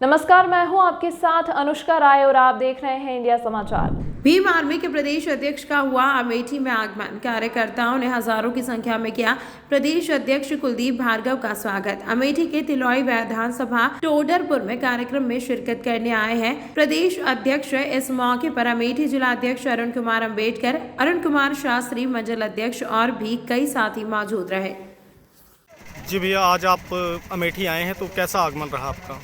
नमस्कार, मैं हूं आपके साथ अनुष्का राय और आप देख रहे हैं इंडिया समाचार। भीम आर्मी के प्रदेश अध्यक्ष का हुआ अमेठी में आगमन। कार्यकर्ताओं ने हजारों की संख्या में किया प्रदेश अध्यक्ष कुलदीप भार्गव का स्वागत। अमेठी के तिलौई विधानसभा टोडरपुर में कार्यक्रम में शिरकत करने आए हैं प्रदेश अध्यक्ष। इस मौके पर अमेठी जिला अध्यक्ष अरुण कुमार अम्बेडकर, अरुण कुमार शास्त्री, मंडल अध्यक्ष और भी कई साथी मौजूद रहे। जी भैया, आज आप अमेठी आए हैं तो कैसा आगमन रहा आपका?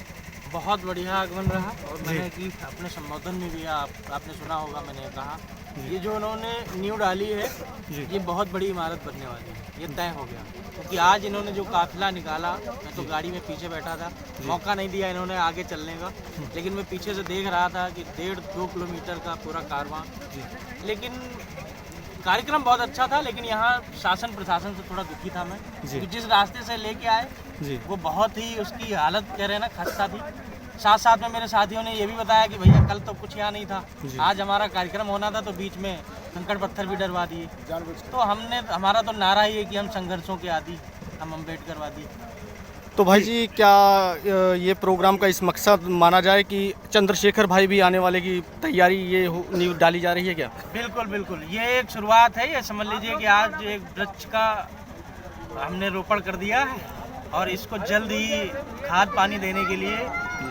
बहुत बढ़िया आगमन रहा। और मैंने कि अपने संबोधन में भी आपने सुना होगा, मैंने कहा ये जो उन्होंने नींव डाली है ये बहुत बड़ी इमारत बनने वाली है, ये तय हो गया। क्योंकि आज इन्होंने जो काफिला निकाला, मैं तो गाड़ी में पीछे बैठा था, मौका नहीं दिया इन्होंने आगे चलने का, लेकिन मैं पीछे से देख रहा था कि 1.5-2 किलोमीटर का पूरा कारवां। लेकिन कार्यक्रम बहुत अच्छा था, लेकिन यहाँ शासन प्रशासन से थोड़ा दुखी था मैं, क्योंकि जिस रास्ते से लेके आए वो बहुत ही उसकी हालत कह रहे हैं ना खस्ता थी। साथ साथ में मेरे साथियों ने ये भी बताया कि भैया कल तो कुछ यहाँ नहीं था, आज हमारा कार्यक्रम होना था तो बीच में कंकड़ पत्थर भी डरवा दिए। तो हमारा तो नारा ही है कि हम संघर्षों के आदि, हम अम्बेडकरवादी। तो भाई जी, क्या ये प्रोग्राम का इस मकसद माना जाए कि चंद्रशेखर भाई भी आने वाले की तैयारी ये नींव डाली जा रही है क्या? बिल्कुल बिल्कुल, ये एक शुरुआत है। ये समझ लीजिए कि आज एक वृक्ष का हमने रोपण कर दिया है और इसको जल्द ही खाद पानी देने के लिए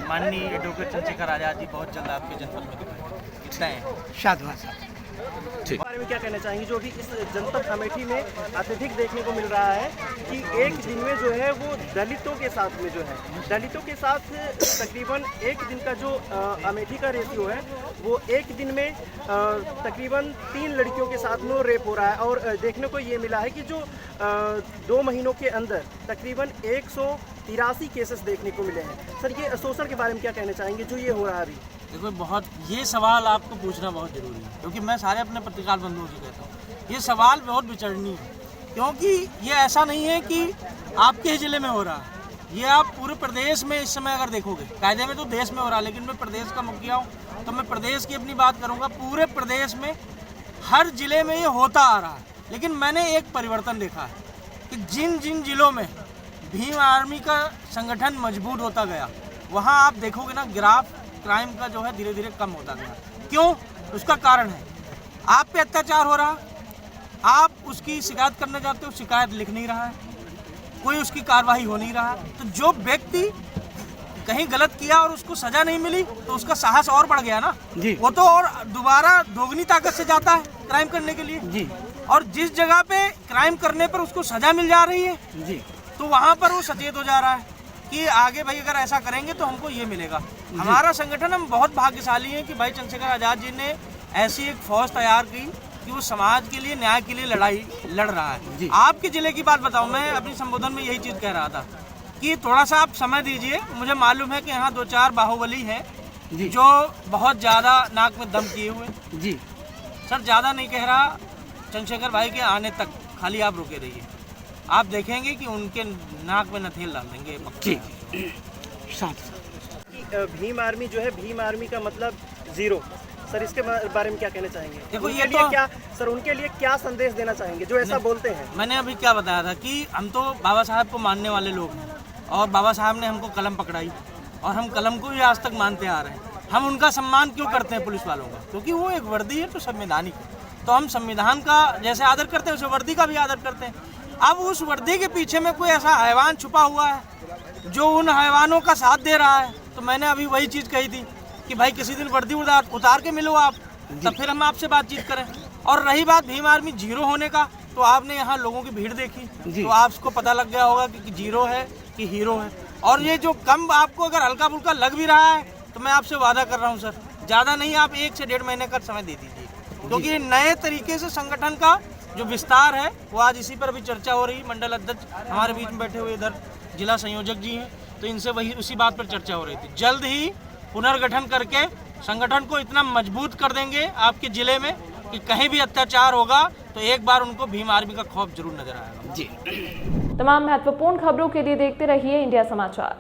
माननीय डॉक्टर चंद्रशेखर आजाद जी बहुत जल्द आपके जनपद में दिखाएंगे। इतना है। शादवाद इस बारे में क्या कहना चाहेंगे जो भी इस जनपद अमेठी में अत्यधिक देखने को मिल रहा है कि एक दिन में जो है वो दलितों के साथ में जो है दलितों के साथ तकरीबन एक दिन का जो अमेठी का रेशियो है वो एक दिन में तकरीबन 3 लड़कियों के साथ में रेप हो रहा है। और देखने को ये मिला है कि जो 2 महीनों के अंदर तकरीबन 183 केसेस देखने को मिले हैं। सर, ये शोषण के बारे में क्या कहना चाहेंगे जो ये हो रहा है अभी? देखो, बहुत ये सवाल आपको पूछना बहुत ज़रूरी है, क्योंकि मैं सारे अपने पत्रकार बंधुओं से कहता हूँ ये सवाल बहुत विचरणीय है। क्योंकि ये ऐसा नहीं है कि आपके ही ज़िले में हो रहा है, ये आप पूरे प्रदेश में इस समय अगर देखोगे, कायदे में तो देश में हो रहा है, लेकिन मैं प्रदेश का मुखिया हूँ तो मैं प्रदेश की अपनी बात करूँगा। पूरे प्रदेश में हर ज़िले में ये होता आ रहा है। लेकिन मैंने एक परिवर्तन देखा है कि जिन जिन जिलों में भीम आर्मी का संगठन मजबूत होता गया, वहाँ आप देखोगे ना ग्राफ क्राइम का जो है धीरे धीरे कम होता गया। क्यों? उसका कारण है आप पे अत्याचार हो रहा, आप उसकी शिकायत करने जाते हो, शिकायत लिख नहीं रहा है, कोई उसकी कार्रवाई हो नहीं रहा। तो जो व्यक्ति कहीं गलत किया और उसको सजा नहीं मिली तो उसका साहस और बढ़ गया ना जी। वो तो और दोबारा दोगुनी ताकत से जाता है क्राइम करने के लिए जी। और जिस जगह पे क्राइम करने पर उसको सजा मिल जा रही है जी, तो वहाँ पर वो सचेत हो जा रहा है कि आगे भाई अगर ऐसा करेंगे तो हमको ये मिलेगा। हमारा संगठन, हम बहुत भाग्यशाली हैं कि भाई चंद्रशेखर आजाद जी ने ऐसी एक फौज तैयार की कि वो समाज के लिए, न्याय के लिए लड़ाई लड़ रहा है। आपके जिले की बात बताऊं, मैं अपनी संबोधन में यही चीज़ कह रहा था कि थोड़ा सा आप समय दीजिए। मुझे मालूम है कि यहाँ 2-4 बाहुबली हैं जो बहुत ज़्यादा नाक में दम किए हुए जी। सर, ज़्यादा नहीं कह रहा, चंद्रशेखर भाई के आने तक खाली आप रुके रहिए, आप देखेंगे कि उनके नाक में नथेल डाल देंगे जी। भीम आर्मी जो है, भीम आर्मी का मतलब 0। सर, इसके बारे में क्या कहना चाहेंगे? देखो, ये तो क्या सर उनके लिए क्या संदेश देना चाहेंगे जो ऐसा बोलते हैं? मैंने अभी क्या बताया था कि हम तो बाबा साहब को मानने वाले लोग हैं और बाबा साहब ने हमको कलम पकड़ाई और हम कलम को ही आज तक मानते आ रहे हैं। हम उनका सम्मान क्यों करते हैं पुलिस वालों का? क्योंकि वो एक वर्दी है तो संवैधानिक है, तो हम संविधान का जैसे आदर करते हैं उसे वर्दी का भी आदर करते हैं। अब उस वर्दी के पीछे में कोई ऐसा हैवान छुपा हुआ है जो उन हैवानों का साथ दे रहा है, तो मैंने अभी वही चीज़ कही थी कि भाई किसी दिन वर्दी उतार के मिलो आप, तब फिर हम आपसे बातचीत करें। और रही बात भीम आर्मी 0 होने का, तो आपने यहाँ लोगों की भीड़ देखी तो आपको पता लग गया होगा कि 0 है कि हीरो है। और ये जो कम आपको अगर हल्का फुल्का लग भी रहा है तो मैं आपसे वादा कर रहा हूँ सर, ज़्यादा नहीं, आप 1 से 1.5 महीने का समय दे दीजिए, क्योंकि नए तरीके से संगठन का जो विस्तार है वो आज इसी पर अभी चर्चा हो रही। मंडल अध्यक्ष हमारे बीच में बैठे हुए इधर जिला संयोजक जी हैं, तो इनसे वही उसी बात पर चर्चा हो रही थी। जल्द ही पुनर्गठन करके संगठन को इतना मजबूत कर देंगे आपके जिले में कि कहीं भी अत्याचार होगा तो एक बार उनको भीम आर्मी का खौफ जरूर नजर आएगा जी। तमाम महत्वपूर्ण खबरों के लिए देखते रहिए इंडिया समाचार।